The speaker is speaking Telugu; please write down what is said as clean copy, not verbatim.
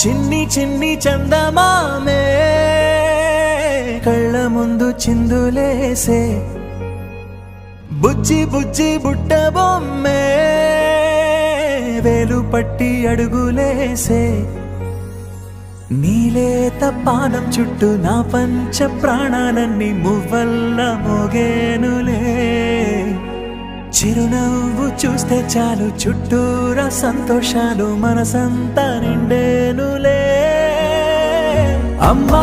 చిన్ని చిన్ని చందమామే కళ్ళ ముందు చిందులేసే బుజ్జి బుజ్జి బుట్ట బొమ్మే వేలు పట్టి అడుగులేసే నీలేత పానం చుట్టూ నా పంచ ప్రాణాలన్నీ మువ్వల్ల మోగేనులే చిరునవ్వు చూస్తే చాలు చుట్టూరా సంతోషాలు మనసంతా నిండేనులే అమ్మా